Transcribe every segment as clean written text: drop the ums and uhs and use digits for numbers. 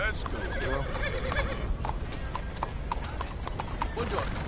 Let's go, girl. Buongiorno.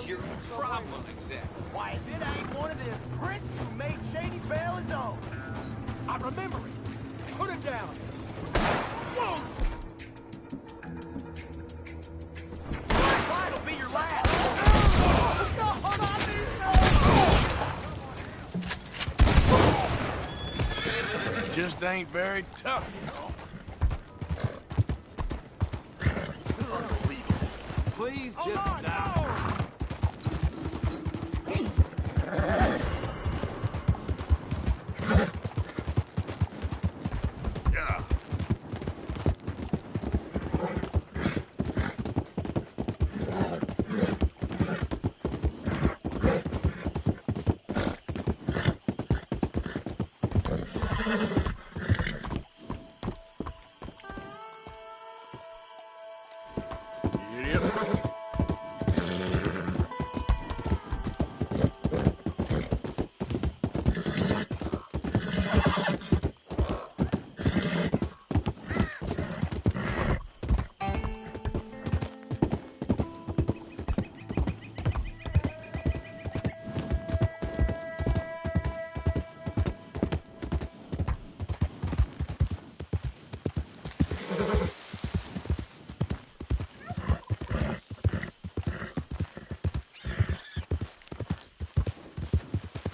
Your problem exactly? Why, if it ain't one of them pricks who made Shady bail his own. I remember it. Put him down. Whoa! My fight will be your last. Just ain't very tough, you know. Unbelievable. Please just stop.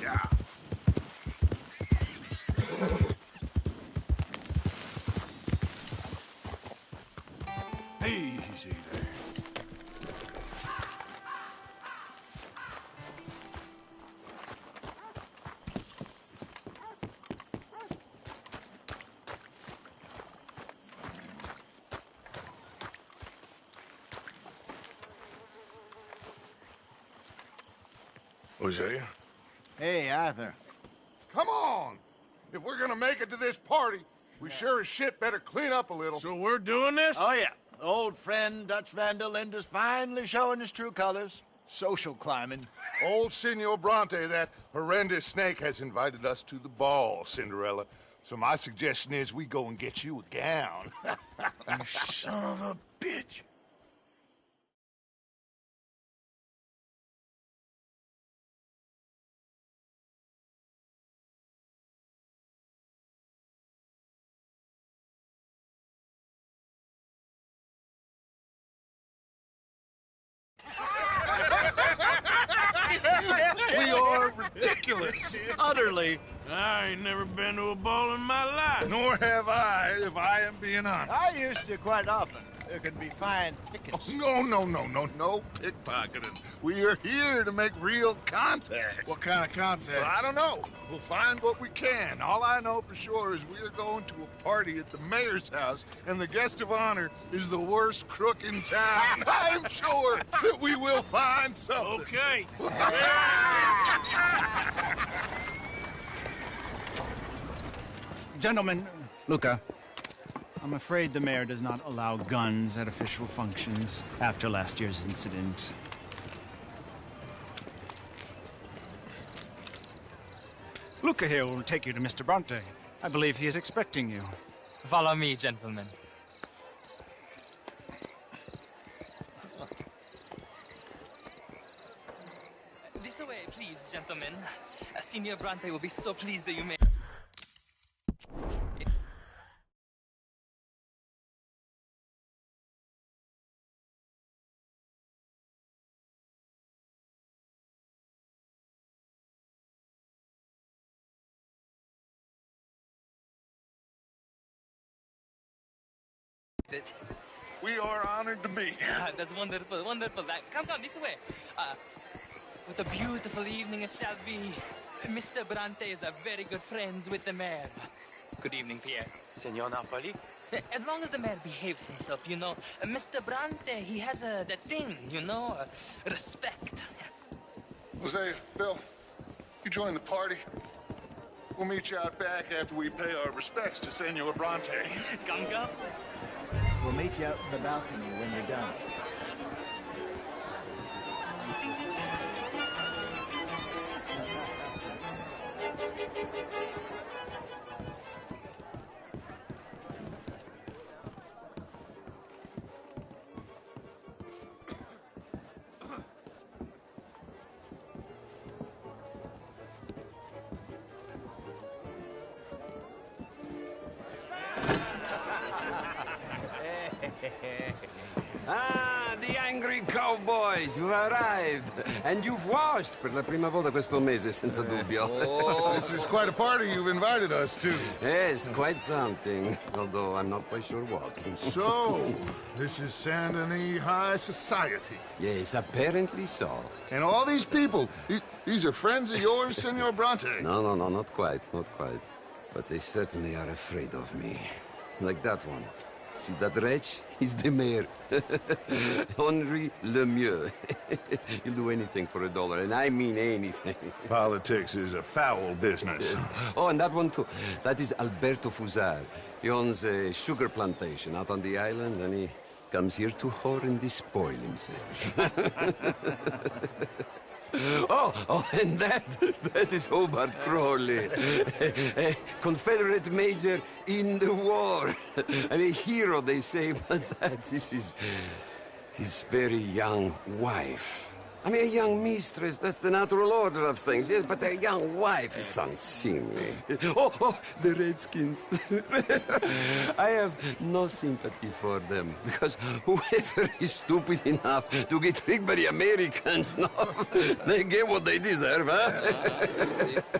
Yeah. Easy there. Hosea? Hey, Arthur. Come on! If we're gonna make it to this party, we sure as shit better clean up a little. So we're doing this? Oh, yeah. Old friend Dutch Van der Linde's finally showing his true colors. Social climbing. Old Senor Bronte, that horrendous snake, has invited us to the ball, Cinderella. So my suggestion is we go and get you a gown. You son of a bitch. We are ridiculous. Utterly. I ain't never been to a ball in my life. Nor have I, if I am being honest. I used to quite often. There can be fine pickets. No pickpocketing. We are here to make real contact. What kind of contact? Well, I don't know. We'll find what we can. All I know for sure is we are going to a party at the mayor's house, and the guest of honor is the worst crook in town. I'm sure that we will find something. Okay. Gentlemen, Luca, I'm afraid the mayor does not allow guns at official functions after last year's incident. Luca here will take you to Mr. Bronte. I believe he is expecting you. Follow me, gentlemen. This way, please, gentlemen. Senior Bronte will be so pleased that you made... We are honored to be here. That's wonderful, wonderful. Come, this way. What a beautiful evening it shall be. Mr. Bronte is a very good friends with the mayor. Good evening, Pierre. Senor Napoli? As long as the mayor behaves himself, you know. Mr. Bronte, he has that thing, you know, respect. Jose, Bill, you join the party. We'll meet you out back after we pay our respects to Senor Bronte. Come. We'll meet you out in the balcony when you're done. Ah, the angry cowboys, you've arrived. And you've washed per la prima volta questo mese, senza dubbio. This is quite a party you've invited us to. Yes, quite something. Although I'm not quite sure what. So, this is Saint Denis High Society. Yes, apparently so. And all these people, these are friends of yours, Senor Bronte? No, not quite, not quite. But they certainly are afraid of me. Like that one. See that wretch? He's the mayor. Henri Lemieux. He'll do anything for $1, and I mean anything. Politics is a foul business. Yes. Oh, and that one too. That is Alberto Fusar. He owns a sugar plantation out on the island, and he comes here to whore and despoil himself. Oh, and that is Hobart Crawley, a Confederate major in the war. I mean, a hero, they say, but this is his very young wife. I mean, a young mistress, that's the natural order of things, yes, but a young wife is unseemly. Oh, the Redskins. I have no sympathy for them, because whoever is stupid enough to get tricked by the Americans, no, they get what they deserve, huh?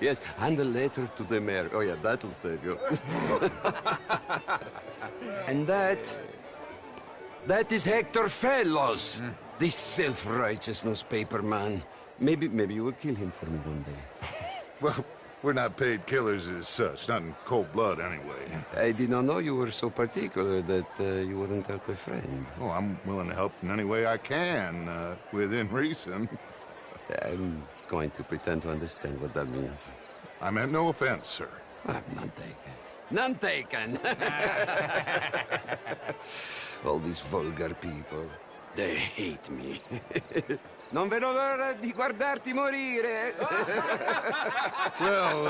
Yes, and a letter to the mayor. Oh, yeah, that'll save you. And that is Hector Fellows. This self-righteous newspaper man. Maybe you will kill him for me one day. Well, we're not paid killers as such, not in cold blood anyway. I did not know you were so particular that you wouldn't help a friend. Oh, I'm willing to help in any way I can, within reason. I'm going to pretend to understand what that means. I meant no offense, sir. None taken. None taken! All these vulgar people. They hate me. Non vedo l'ora di guardarti morire. Well,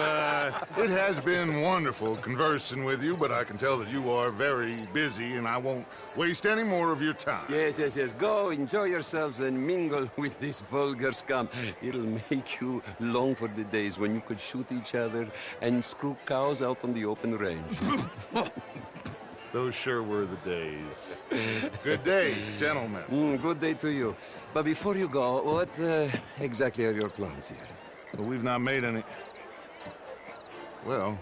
it has been wonderful conversing with you, but I can tell that you are very busy, and I won't waste any more of your time. Yes. Go, enjoy yourselves, and mingle with this vulgar scum. It'll make you long for the days when you could shoot each other and screw cows out on the open range. Those sure were the days. Good day, gentlemen. Good day to you. But before you go, what exactly are your plans here? Well, we've not made any... Well,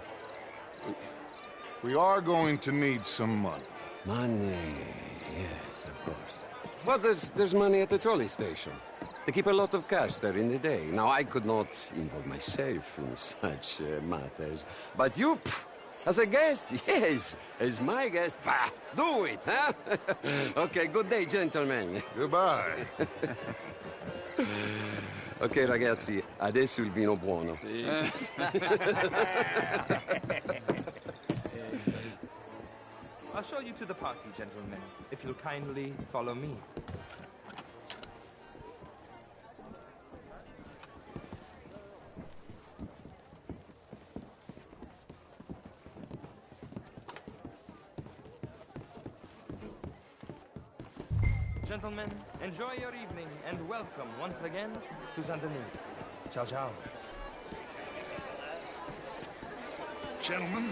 we are going to need some money. Money, yes, of course. Well, there's money at the trolley station. They keep a lot of cash there in the day. Now, I could not involve myself in such matters. But you... As a guest, yes. As my guest, bah, do it, huh? Okay, good day, gentlemen. Goodbye. Ok, ragazzi, adesso il vino buono. Sì. I'll show you to the party, gentlemen, if you'll kindly follow me. Gentlemen, enjoy your evening and welcome once again to Saint Denis. Ciao, ciao. Gentlemen,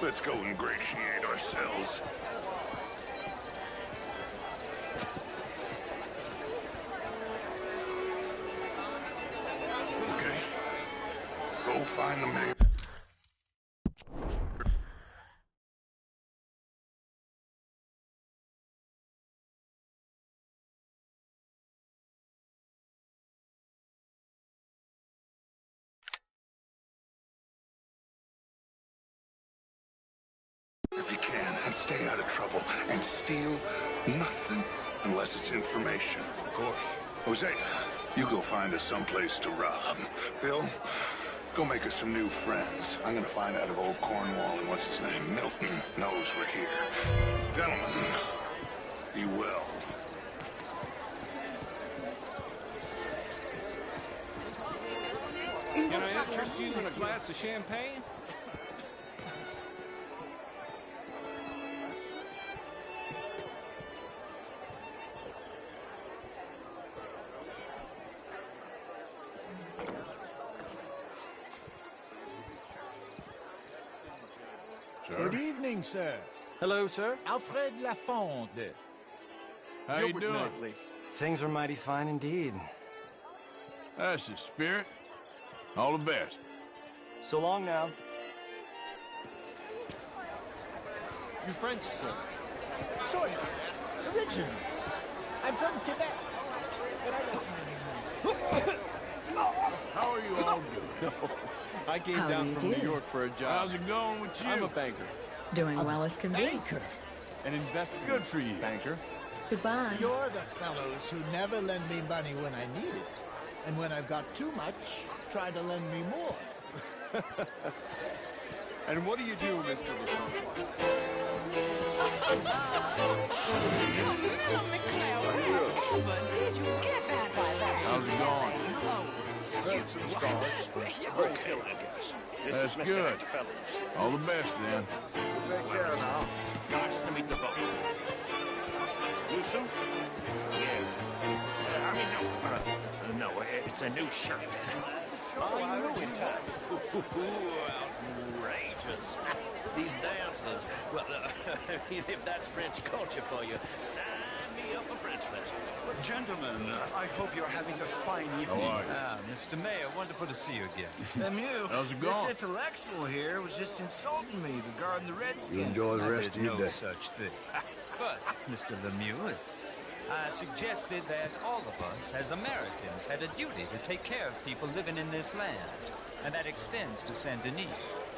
let's go ingratiate ourselves. Okay. Go find the mayor. if you can, and stay out of trouble. And steal nothing unless it's information. Of course. Jose, you go find us someplace to rob. Bill, go make us some new friends. I'm gonna find out if old Cornwall and what's his name, Milton, knows we're here. Gentlemen, be well. Can I interest you in a glass of champagne? Good evening, sir. Hello, sir. Alfred Lafonde. How you doing? Nightly. Things are mighty fine indeed. That's the spirit. All the best. So long now. You French, sir? Sort of. Originally. I'm from Quebec. But I don't How are you all doing? I came How do down you from do? New York for a job. How's it going with you? I'm a banker. Doing well as can be. Anchor. An investment Good for you. banker. Goodbye. You're the fellows who never lend me money when I need it. And when I've got too much, try to lend me more. And what do you do, Mr. LaFontaine? Wherever did you get that by that? How's it going? Heard some stories, but Okay, I guess. That's good. All the best, then. take care now. Nice to meet the both. You too? Yeah. I mean, no, it's a new shirt. Oh, you new in time. Outrageous. These dancers. Well, if that's French culture for you, sign me up for French lessons. Gentlemen, I hope you're having a fine evening. How are you? Mr. Mayor, wonderful to see you again. Lemieux, How's it this going? intellectual here was just insulting me regarding the Redskins. You enjoy the rest of your no day. such thing. But, Mr. Lemieux, I suggested that all of us, as Americans, had a duty to take care of people living in this land. And that extends to Saint Denis.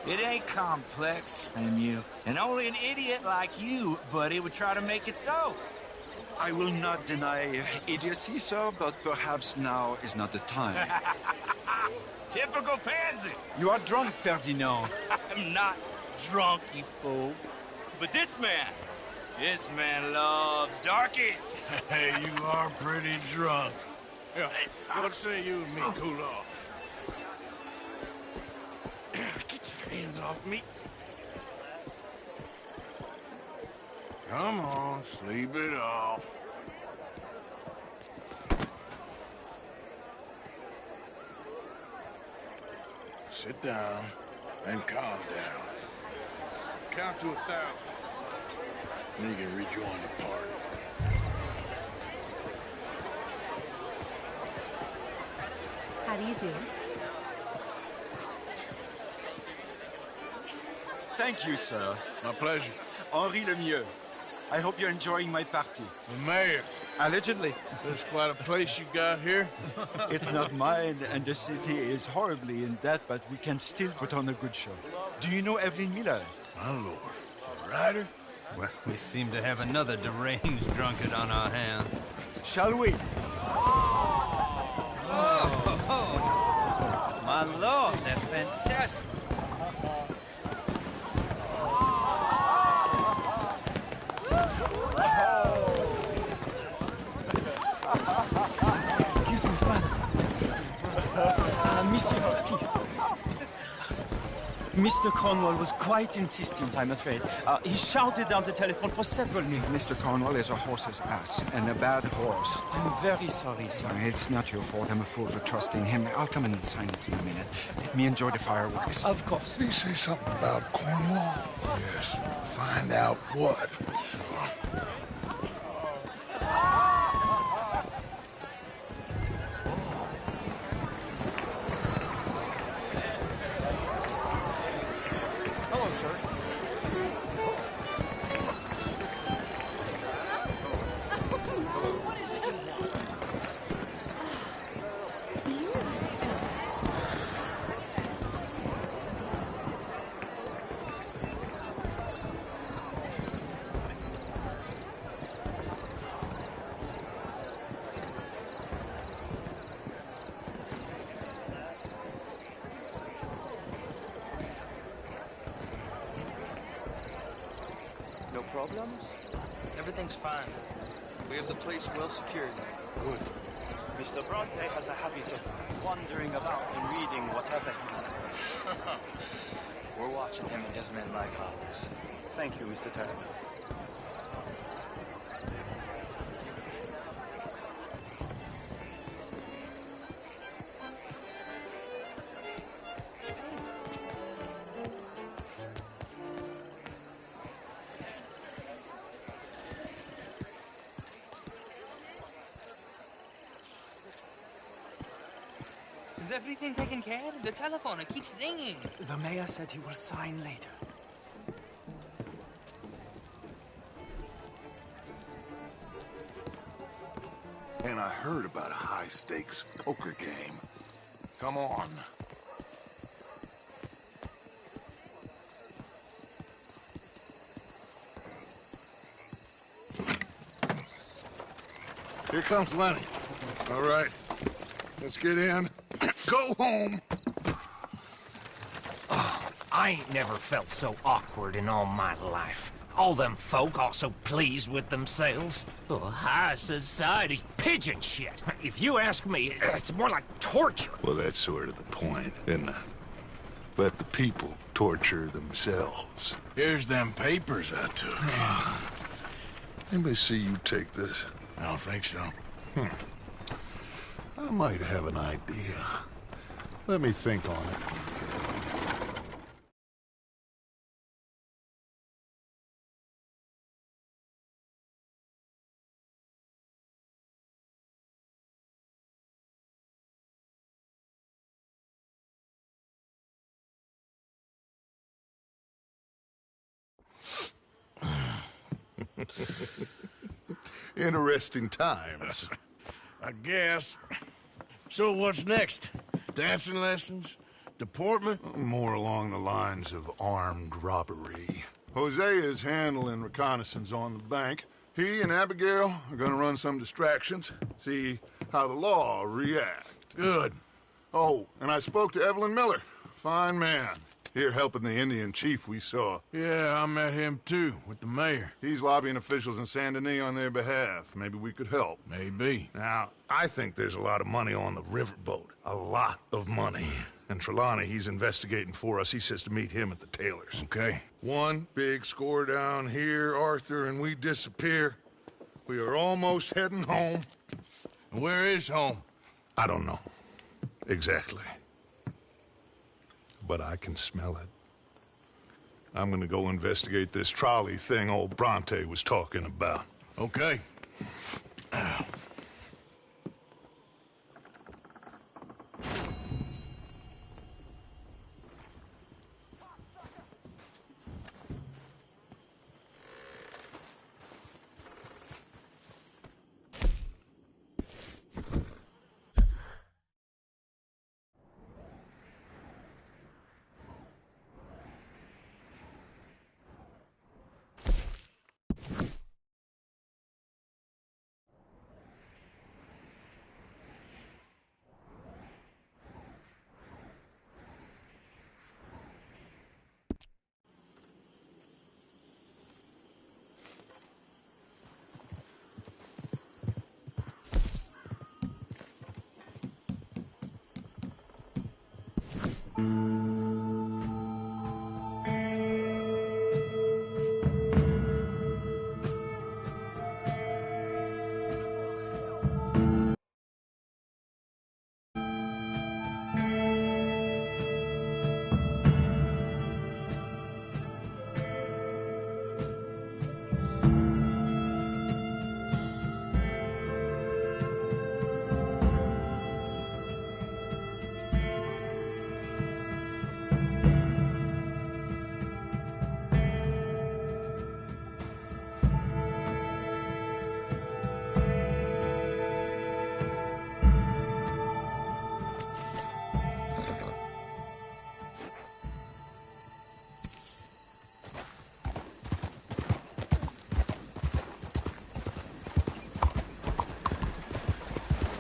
It ain't complex, Lemieux. And only an idiot like you, buddy, would try to make it so. I will not deny idiocy, sir, but perhaps now is not the time. Typical pansy. You are drunk, Ferdinand. I'm not drunk, you fool. But this man loves darkies. Hey, you are pretty drunk. Yeah, what say you and me cool off? Get your hands off me. Come on, sleep it off. Sit down and calm down. Count to 1,000. Then you can rejoin the party. How do you do? Thank you, sir. My pleasure. Henri Lemieux. I hope you're enjoying my party. The mayor. Allegedly. That's quite a place you got here. It's not mine, and the city is horribly in debt, but we can still put on a good show. Do you know Evelyn Miller? My lord. A rider? Well, we seem to have another deranged drunkard on our hands. Shall we? My lord, they're fantastic. Excuse me, brother. Monsieur, please. Mr. Cornwall was quite insistent, I'm afraid. He shouted down the telephone for several minutes. Mr. Cornwall is a horse's ass, and a bad horse. I'm very sorry, sir. It's not your fault. I'm a fool for trusting him. I'll come and sign it in a minute. Let me enjoy the fireworks. Of course. Did he say something about Cornwall? Yes. Find out what. Sure. Hello, sir. What is it you want? problems? Everything's fine. We have the place well secured. Good. Mr. Bronte has a habit of wandering about and reading whatever he likes. We're watching him and his men like hawks. Thank you, Mr. Turner. Is everything taken care of? The telephone, it keeps ringing. The mayor said he will sign later. And I heard about a high-stakes poker game. Come on. Here comes Lenny. All right, let's get in. Go home. Oh, I ain't never felt so awkward in all my life. All them folk all so pleased with themselves. Oh, high society's pigeon shit. If you ask me, it's more like torture. Well, that's sort of the point, isn't it? Let the people torture themselves. Here's them papers I took. Anybody see you take this? I don't think so. I might have an idea. Let me think on it. Interesting times. I guess. So what's next? Dancing lessons? Deportment? More along the lines of armed robbery. Hosea is handling reconnaissance on the bank. He and Abigail are gonna run some distractions, see how the law react. Good. Oh, and I spoke to Evelyn Miller. Fine man. Here helping the Indian chief we saw. Yeah, I met him too, with the mayor. He's lobbying officials in Saint Denis on their behalf. Maybe we could help. Maybe. Now, I think there's a lot of money on the riverboat. A lot of money. And Trelawney, he's investigating for us. He says to meet him at the Taylor's. Okay. One big score down here, Arthur, and we disappear. We are almost heading home. Where is home? I don't know. Exactly. But I can smell it. I'm gonna go investigate this trolley thing old Bronte was talking about. Okay.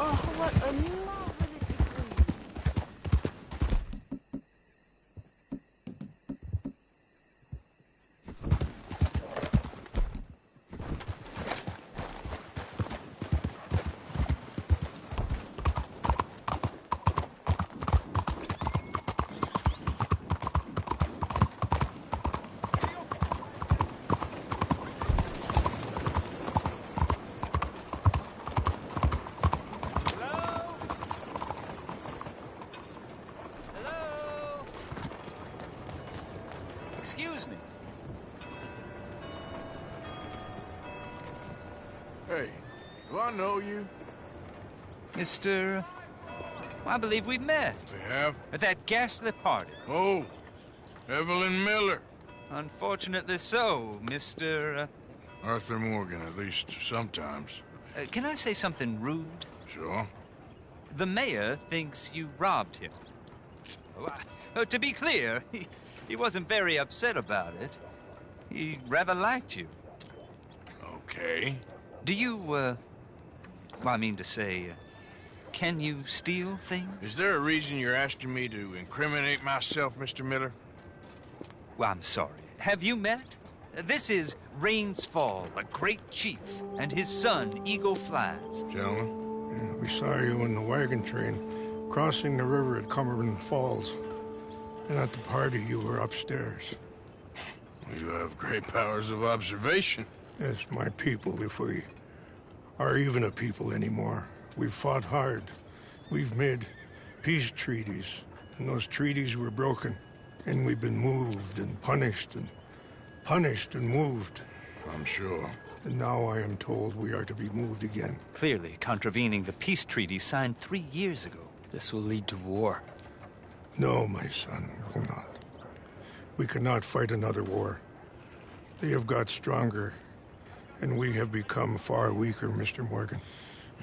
Oh, what a lovely know you. Mr. I believe we've met. We have? At that ghastly party. Oh, Evelyn Miller. Unfortunately so, Mr. Arthur Morgan, at least sometimes. Can I say something rude? Sure. The mayor thinks you robbed him. To be clear, he wasn't very upset about it. He rather liked you. Okay. Do you, well, I mean to say, can you steal things? Is there a reason you're asking me to incriminate myself, Mr. Miller? Well, I'm sorry. Have you met? This is Rains Fall, a great chief, and his son, Eagle Flies. Gentlemen? Yeah, we saw you in the wagon train, crossing the river at Cumberland Falls. And at the party, you were upstairs. You have great powers of observation. Yes, my people, if we are even a people anymore. We've fought hard. We've made peace treaties, and those treaties were broken. And we've been moved and punished and punished and moved. I'm sure. And now I am told we are to be moved again. Clearly contravening the peace treaty signed 3 years ago. This will lead to war. No, my son, it will not. We cannot fight another war. They have got stronger, and we have become far weaker, Mr. Morgan.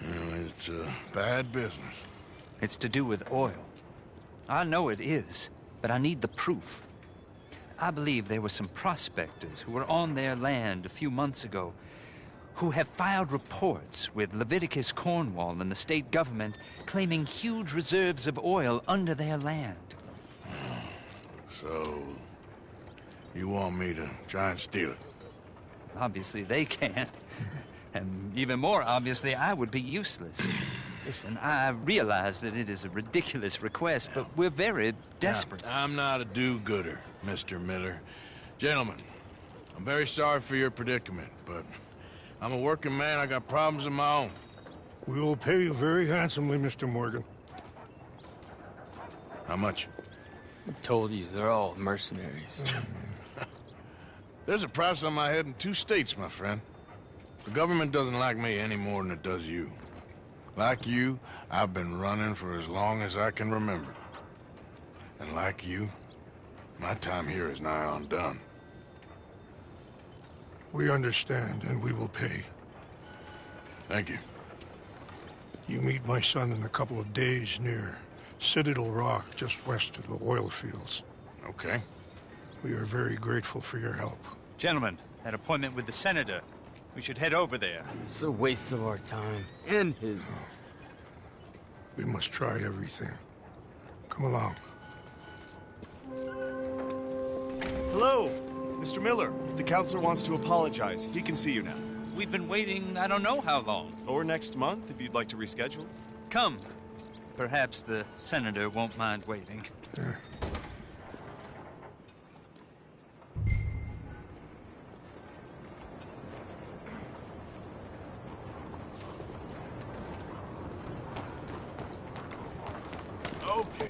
Well, it's a bad business. It's to do with oil. I know it is, but I need the proof. I believe there were some prospectors who were on their land a few months ago who have filed reports with Leviticus Cornwall and the state government claiming huge reserves of oil under their land. So, you want me to try and steal it? Obviously they can't. And even more obviously, I would be useless. Listen, I realize that it is a ridiculous request, but we're very desperate. Now, I'm not a do-gooder, Mr. Miller. Gentlemen, I'm very sorry for your predicament, but I'm a working man. I got problems of my own. We will pay you very handsomely, Mr. Morgan. How much? I told you, they're all mercenaries. There's a price on my head in 2 states, my friend. The government doesn't like me any more than it does you. Like you, I've been running for as long as I can remember. And like you, my time here is nigh on done. We understand, and we will pay. Thank you. You meet my son in a couple of days near Citadel Rock, just west of the oil fields. Okay. We are very grateful for your help. Gentlemen, that appointment with the senator. We should head over there. It's a waste of our time. And his. We must try everything. Come along. Hello, Mr. Miller. The counselor wants to apologize. He can see you now. We've been waiting I don't know how long. Or next month, if you'd like to reschedule. Come. Perhaps the senator won't mind waiting. Yeah. Okay.